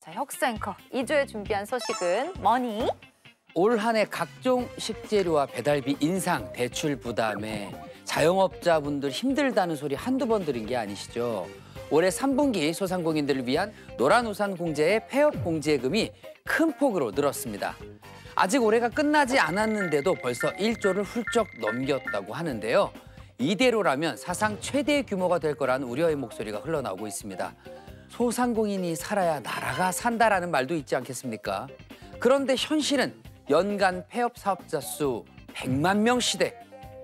자, 혁수 앵커 2주에 준비한 소식은 뭐니? 올 한 해 각종 식재료와 배달비 인상, 대출 부담에 자영업자분들 힘들다는 소리 한두 번 들은 게 아니시죠? 올해 3분기 소상공인들을 위한 노란우산공제의 폐업공제금이 큰 폭으로 늘었습니다. 아직 올해가 끝나지 않았는데도 벌써 1조를 훌쩍 넘겼다고 하는데요. 이대로라면 사상 최대 규모가 될 거라는 우려의 목소리가 흘러나오고 있습니다. 소상공인이 살아야 나라가 산다라는 말도 있지 않겠습니까? 그런데 현실은 연간 폐업 사업자 수 100만 명 시대.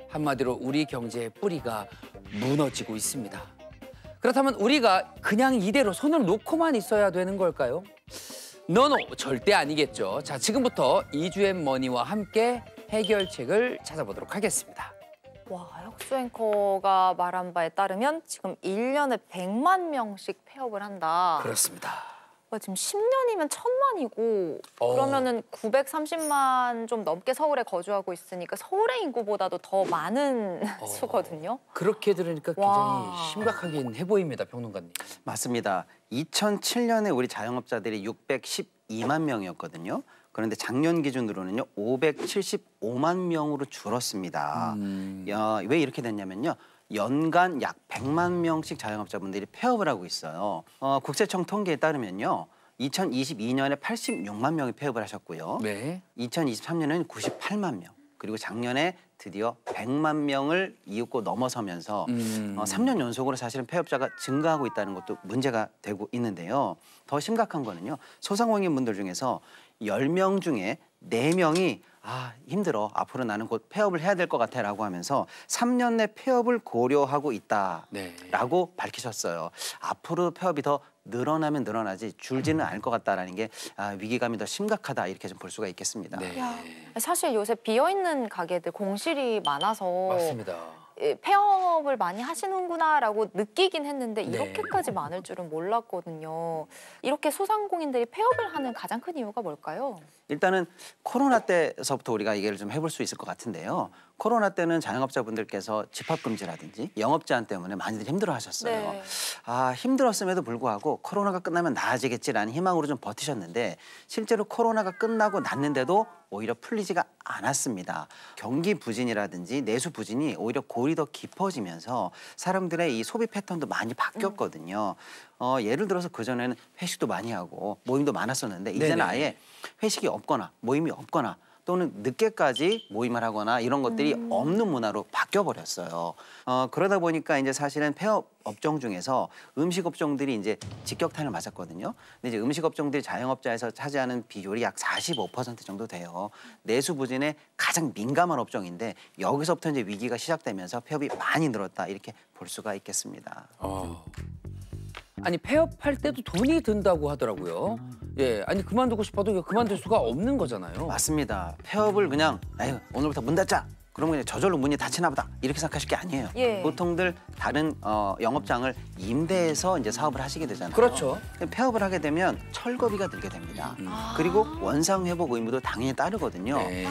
한마디로 우리 경제의 뿌리가 무너지고 있습니다. 그렇다면 우리가 그냥 이대로 손을 놓고만 있어야 되는 걸까요? 노노, 절대 아니겠죠. 자, 지금부터 이주앤머니와 함께 해결책을 찾아보도록 하겠습니다. 와, 혁수 앵커가 말한 바에 따르면 지금 1년에 100만 명씩 폐업을 한다. 그렇습니다. 와, 지금 10년이면 1000만이고 그러면은 930만 좀 넘게 서울에 거주하고 있으니까 서울의 인구보다도 더 많은 수거든요. 그렇게 들으니까 굉장히 와. 심각하긴 해 보입니다, 평론가님. 맞습니다. 2007년에 우리 자영업자들이 612만 명이었거든요. 그런데 작년 기준으로는요 575만 명으로 줄었습니다. 왜 이렇게 됐냐면요. 연간 약 100만 명씩 자영업자분들이 폐업을 하고 있어요. 국세청 통계에 따르면요. 2022년에 86만 명이 폐업을 하셨고요. 네. 2023년에는 98만 명. 그리고 작년에 드디어 100만 명을 이윽고 넘어서면서 3년 연속으로 사실은 폐업자가 증가하고 있다는 것도 문제가 되고 있는데요. 더 심각한 거는요. 소상공인분들 중에서 10명 중에 4명이 힘들어. 앞으로 나는 곧 폐업을 해야 될 것 같아 라고 하면서 3년 내 폐업을 고려하고 있다라고 밝히셨어요. 앞으로 폐업이 더 늘어나면 늘어나지 줄지는 않을 것 같다라는 게 위기감이 더 심각하다 이렇게 좀 볼 수가 있겠습니다. 네. 야, 사실 요새 비어있는 가게들 공실이 많아서 맞습니다. 폐업을 많이 하시는구나라고 느끼긴 했는데 네. 이렇게까지 많을 줄은 몰랐거든요. 이렇게 소상공인들이 폐업을 하는 가장 큰 이유가 뭘까요? 일단은 코로나 때서부터 우리가 얘기를 좀 해볼 수 있을 것 같은데요. 코로나 때는 자영업자분들께서 집합금지라든지 영업 제한 때문에 많이들 힘들어하셨어요. 네. 힘들었음에도 불구하고 코로나가 끝나면 나아지겠지라는 희망으로 좀 버티셨는데 실제로 코로나가 끝나고 났는데도 오히려 풀리지가 않았습니다. 경기 부진이라든지 내수 부진이 오히려 골이 더 깊어지면서 사람들의 이 소비 패턴도 많이 바뀌었거든요. 예를 들어서 그전에는 회식도 많이 하고 모임도 많았었는데 이제는 네네. 아예 회식이 없거나 모임이 없거나 또는 늦게까지 모임을 하거나 이런 것들이 없는 문화로 바뀌어버렸어요. 그러다 보니까 이제 사실은 폐업 업종 중에서 음식 업종들이 이제 직격탄을 맞았거든요. 근데 이제 음식 업종들이 자영업자에서 차지하는 비율이 약 45% 정도 돼요. 내수 부진에 가장 민감한 업종인데 여기서부터 이제 위기가 시작되면서 폐업이 많이 늘었다 이렇게 볼 수가 있겠습니다. 아니 폐업할 때도 돈이 든다고 하더라고요. 예, 아니 그만두고 싶어도 그만둘 수가 없는 거잖아요. 맞습니다. 폐업을 그냥 오늘부터 문 닫자. 그러면 그냥 저절로 문이 닫히나 보다 이렇게 생각하실 게 아니에요. 예. 보통들 다른 영업장을 임대해서 이제 사업을 하시게 되잖아요. 그렇죠. 폐업을 하게 되면 철거비가 들게 됩니다. 그리고 원상 회복 의무도 당연히 따르거든요. 네.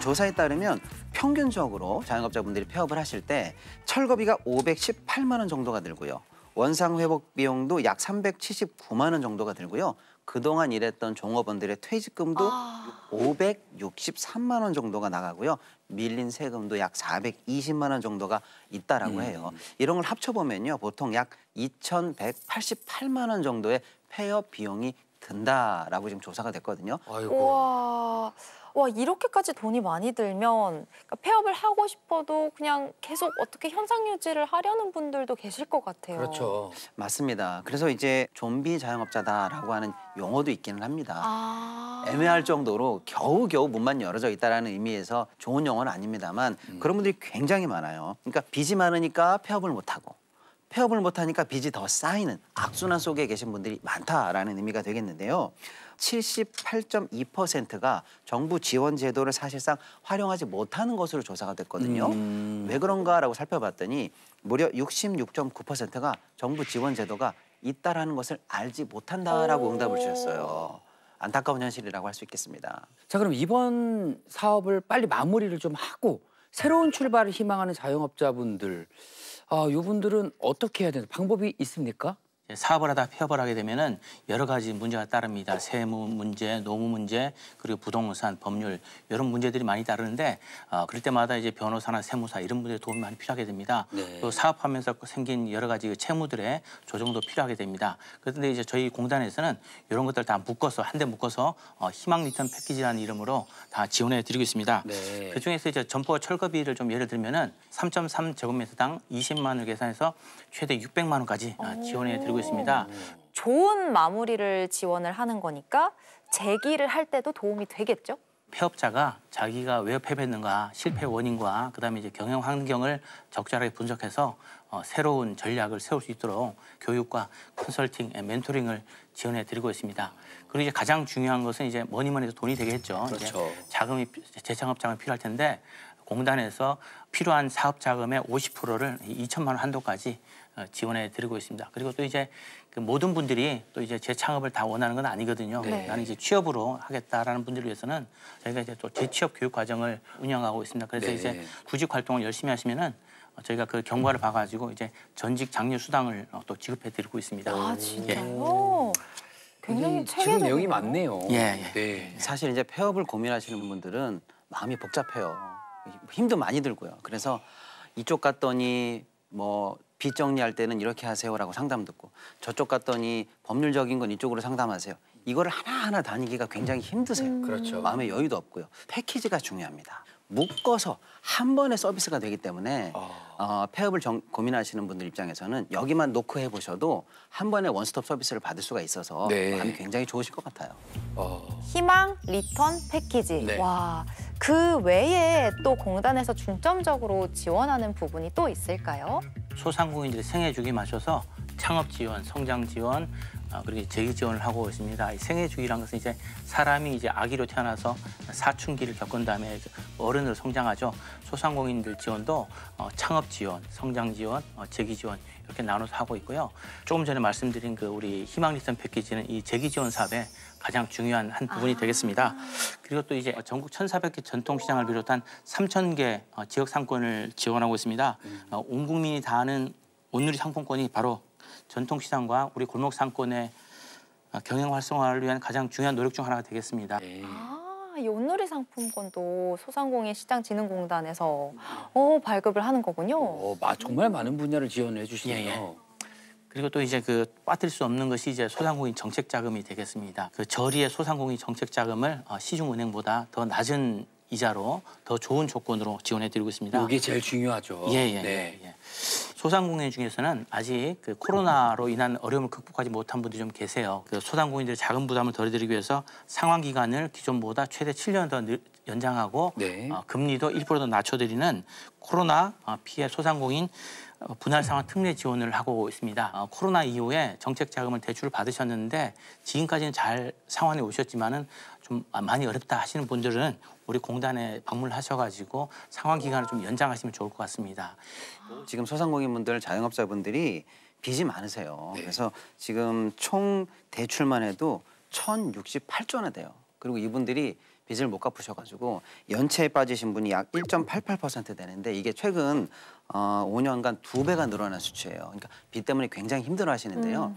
조사에 따르면 평균적으로 자영업자분들이 폐업을 하실 때 철거비가 518만 원 정도가 들고요. 원상 회복 비용도 약 379만 원 정도가 들고요. 그동안 일했던 종업원들의 퇴직금도 563만 원 정도가 나가고요. 밀린 세금도 약 420만 원 정도가 있다라고 해요. 이런 걸 합쳐보면요. 보통 약 2,188만 원 정도의 폐업 비용이 든다라고 지금 조사가 됐거든요. 아이고. 와, 이렇게까지 돈이 많이 들면 그러니까 폐업을 하고 싶어도 그냥 계속 어떻게 현상 유지를 하려는 분들도 계실 것 같아요. 그렇죠. 맞습니다. 그래서 이제 좀비 자영업자다라고 하는 용어도 있기는 합니다. 아. 애매할 정도로 겨우겨우 문만 열어져 있다라는 의미에서 좋은 용어는 아닙니다만 그런 분들이 굉장히 많아요. 그러니까 빚이 많으니까 폐업을 못하고 폐업을 못하니까 빚이 더 쌓이는 악순환 속에 계신 분들이 많다라는 의미가 되겠는데요. 78.2%가 정부 지원 제도를 사실상 활용하지 못하는 것으로 조사가 됐거든요. 왜 그런가라고 살펴봤더니 무려 66.9%가 정부 지원 제도가 있다라는 것을 알지 못한다라고 응답을 주셨어요. 안타까운 현실이라고 할 수 있겠습니다. 자, 그럼 이번 사업을 빨리 마무리를 좀 하고 새로운 출발을 희망하는 자영업자분들, 이분들은 어떻게 해야 되는 방법이 있습니까? 사업을 하다 폐업을 하게 되면은 여러 가지 문제가 따릅니다. 세무 문제, 노무 문제, 그리고 부동산, 법률 이런 문제들이 많이 따르는데 그럴 때마다 이제 변호사나 세무사 이런 분들의 도움이 많이 필요하게 됩니다. 네. 또 사업하면서 생긴 여러 가지 그 채무들의 조정도 필요하게 됩니다. 그런데 이제 저희 공단에서는 이런 것들 다 묶어서 한데 묶어서 희망 리턴 패키지라는 이름으로 다 지원해 드리고 있습니다. 네. 그 중에서 이제 점포 철거비를 좀 예를 들면은 3.3제곱미터당 20만 원을 계산해서 최대 600만 원까지 지원해 드리고 있습니다. 좋은 마무리를 지원을 하는 거니까 재기를 할 때도 도움이 되겠죠? 폐업자가 자기가 왜 폐업했는가, 실패 원인과 그다음에 이제 경영 환경을 적절하게 분석해서 새로운 전략을 세울 수 있도록 교육과 컨설팅, 멘토링을 지원해 드리고 있습니다. 그리고 이제 가장 중요한 것은 이제 뭐니 해도 돈이 되겠죠. 그렇죠. 이제 자금이 재창업 자금이 필요할 텐데 공단에서 필요한 사업 자금의 50%를 2천만 원 한도까지 지원해 드리고 있습니다. 그리고 또 이제 그 모든 분들이 또 이제 재창업을 다 원하는 건 아니거든요. 네. 나는 이제 취업으로 하겠다라는 분들을 위해서는 저희가 이제 또 재취업 교육 과정을 운영하고 있습니다. 그래서 네. 이제 구직 활동을 열심히 하시면은 저희가 그 경과를 봐가지고 이제 전직 장려 수당을 또 지급해 드리고 있습니다. 아, 진짜요? 굉장히 지금 체계적이네요. 내용이 많네요. 예, 예. 네. 사실 이제 폐업을 고민하시는 분들은 마음이 복잡해요. 힘도 많이 들고요. 그래서 이쪽 갔더니 뭐 빚 정리할 때는 이렇게 하세요라고 상담 듣고 저쪽 갔더니 법률적인 건 이쪽으로 상담하세요. 이거를 하나하나 다니기가 굉장히 힘드세요. 그렇죠. 마음에 여유도 없고요. 패키지가 중요합니다. 묶어서 한 번에 서비스가 되기 때문에 폐업을 고민하시는 분들 입장에서는 여기만 놓고 해보셔도 한 번에 원스톱 서비스를 받을 수가 있어서 네. 마음이 굉장히 좋으실 것 같아요. 희망 리턴 패키지. 네. 와, 그 외에 또 공단에서 중점적으로 지원하는 부분이 또 있을까요? 소상공인들이 생애 주기 맞춰서 창업 지원, 성장 지원, 그리고 재기 지원을 하고 있습니다. 이 생애 주기란 것은 이제 사람이 이제 아기로 태어나서 사춘기를 겪은 다음에 어른으로 성장하죠. 소상공인들 지원도 창업 지원, 성장 지원, 재기 지원 이렇게 나눠서 하고 있고요. 조금 전에 말씀드린 그 우리 희망 리턴 패키지는 이 재기 지원 사업의 가장 중요한 한 부분이 되겠습니다. 그리고 또 이제 전국 1,400개 전통시장을 비롯한 3,000개 지역 상권을 지원하고 있습니다. 온 국민이 다 아는 온누리 상품권이 바로 전통시장과 우리 골목 상권의 경영 활성화를 위한 가장 중요한 노력 중 하나가 되겠습니다. 네. 아, 이 온누리 상품권도 소상공인 시장진흥공단에서 발급을 하는 거군요. 정말 많은 분야를 지원해 주시네요. 예. 그리고 또 이제 그 빠뜨릴 수 없는 것이 이제 소상공인 정책 자금이 되겠습니다. 그 저리의 소상공인 정책 자금을 시중은행보다 더 낮은 이자로 더 좋은 조건으로 지원해 드리고 있습니다. 이게 제일 중요하죠. 예. 소상공인 중에서는 아직 그 코로나로 인한 어려움을 극복하지 못한 분들이 좀 계세요. 그 소상공인들의 자금 부담을 덜어드리기 위해서 상환 기간을 기존보다 최대 7년 더 연장하고 네. 금리도 1% 더 낮춰드리는 코로나 피해 소상공인 분할 상환 특례 지원을 하고 있습니다. 코로나 이후에 정책 자금을 대출을 받으셨는데 지금까지는 잘 상환해 오셨지만은 좀 많이 어렵다 하시는 분들은 우리 공단에 방문하셔가지고 상환 기간을 좀 연장하시면 좋을 것 같습니다. 지금 소상공인분들, 자영업자분들이 빚이 많으세요. 그래서 지금 총 대출만 해도 1,068조 원이 돼요. 그리고 이분들이 빚을 못 갚으셔가지고 연체에 빠지신 분이 약 1.88% 되는데 이게 최근 5년간 2배가 늘어난 수치예요. 그러니까 빚 때문에 굉장히 힘들어하시는데요.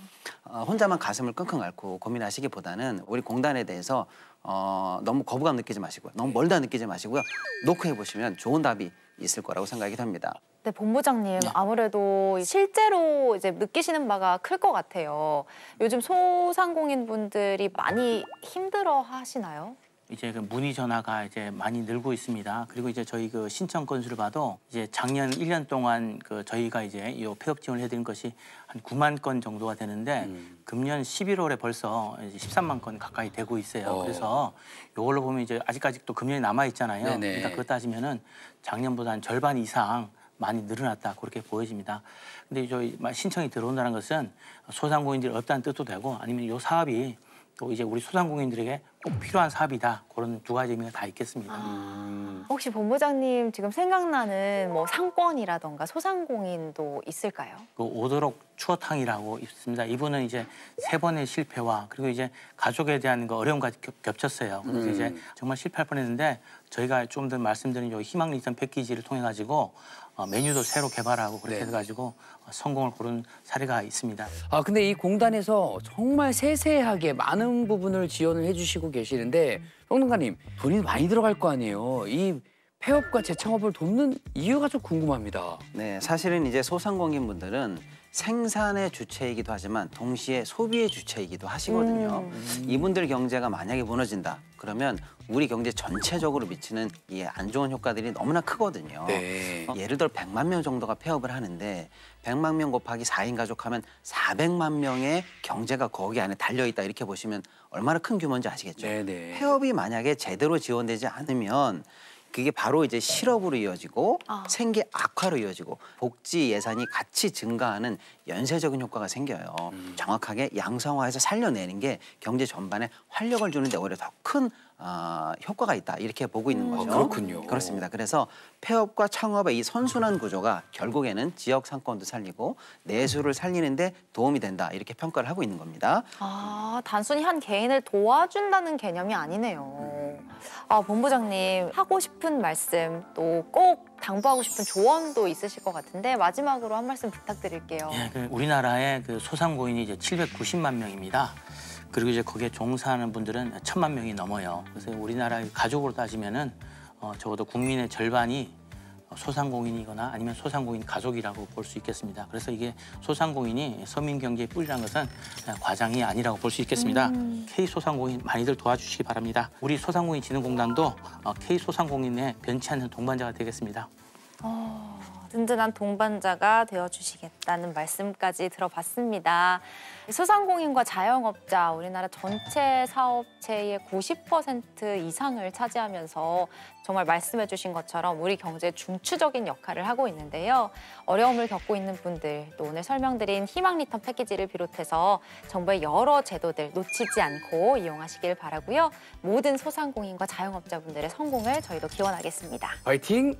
혼자만 가슴을 끙끙 앓고 고민하시기보다는 우리 공단에 대해서 너무 거부감 느끼지 마시고요. 너무 멀다 느끼지 마시고요. 놓고 해보시면 좋은 답이 있을 거라고 생각이 됩니다. 네, 본부장님, 아무래도 실제로 이제 느끼시는 바가 클 것 같아요. 요즘 소상공인 분들이 많이 힘들어 하시나요? 이제 그 문의 전화가 이제 많이 늘고 있습니다. 그리고 이제 저희 그 신청 건수를 봐도 이제 작년 1년 동안 그 저희가 이제 이 폐업 지원을 해드린 것이 한 9만 건 정도가 되는데 금년 11월에 벌써 이제 13만 건 가까이 되고 있어요. 그래서 이걸로 보면 이제 아직까지 또 금년이 남아 있잖아요. 네네. 그러니까 그거 따지면은 작년보다 한 절반 이상 많이 늘어났다 그렇게 보여집니다. 근데 저희 신청이 들어온다는 것은 소상공인들이 없다는 뜻도 되고 아니면 이 사업이 또 이제 우리 소상공인들에게 꼭 필요한 사업이다. 그런 두 가지 의미가 다 있겠습니다. 혹시 본부장님 지금 생각나는 뭐 상권이라던가 소상공인도 있을까요? 그 오도록 추어탕이라고 있습니다. 이분은 이제 3번의 실패와 그리고 이제 가족에 대한 그 어려움과 겹쳤어요. 그래서 이제 정말 실패할 뻔했는데 저희가 좀 더 말씀드린 요 희망 리턴 패키지를 통해 가지고 메뉴도 새로 개발하고 그렇게 네. 해가지고 성공을 거둔 사례가 있습니다. 아 근데 이 공단에서 정말 세세하게 많은 부분을 지원을 해주시고 계시는데 평론가님 돈이 많이 들어갈 거 아니에요. 이 폐업과 재창업을 돕는 이유가 좀 궁금합니다. 네, 사실은 이제 소상공인분들은 생산의 주체이기도 하지만 동시에 소비의 주체이기도 하시거든요. 이분들 경제가 만약에 무너진다 그러면 우리 경제 전체적으로 미치는 이 안 좋은 효과들이 너무나 크거든요. 네. 예를 들어 100만 명 정도가 폐업을 하는데 100만 명 곱하기 4인 가족하면 400만 명의 경제가 거기 안에 달려있다 이렇게 보시면 얼마나 큰 규모인지 아시겠죠? 네네. 폐업이 만약에 제대로 지원되지 않으면 그게 바로 이제 실업으로 이어지고 생계 악화로 이어지고 복지 예산이 같이 증가하는 연쇄적인 효과가 생겨요. 정확하게 양성화해서 살려내는 게 경제 전반에 활력을 주는데 오히려 더 큰 효과가 있다 이렇게 보고 있는 거죠. 그렇군요. 그렇습니다. 그래서 폐업과 창업의 이 선순환 구조가 결국에는 지역 상권도 살리고 내수를 살리는데 도움이 된다 이렇게 평가를 하고 있는 겁니다. 아, 단순히 한 개인을 도와준다는 개념이 아니네요. 아, 본부장님 하고 싶은 말씀 또 꼭 당부하고 싶은 조언도 있으실 것 같은데 마지막으로 한 말씀 부탁드릴게요. 예, 그 우리나라의 그 소상공인이 이제 790만 명입니다. 그리고 이제 거기에 종사하는 분들은 1000만 명이 넘어요. 그래서 우리나라의 가족으로 따지면은 적어도 국민의 절반이 소상공인이거나 아니면 소상공인 가족이라고 볼 수 있겠습니다. 그래서 이게 소상공인이 서민 경제의 뿌리라는 것은 과장이 아니라고 볼 수 있겠습니다. K소상공인 많이들 도와주시기 바랍니다. 우리 소상공인진흥공단도 K소상공인의 변치 않는 동반자가 되겠습니다. 든든한 동반자가 되어주시겠다는 말씀까지 들어봤습니다. 소상공인과 자영업자, 우리나라 전체 사업체의 90% 이상을 차지하면서 정말 말씀해주신 것처럼 우리 경제의 중추적인 역할을 하고 있는데요. 어려움을 겪고 있는 분들, 또 오늘 설명드린 희망 리턴 패키지를 비롯해서 정부의 여러 제도들 놓치지 않고 이용하시길 바라고요. 모든 소상공인과 자영업자분들의 성공을 저희도 기원하겠습니다. 화이팅!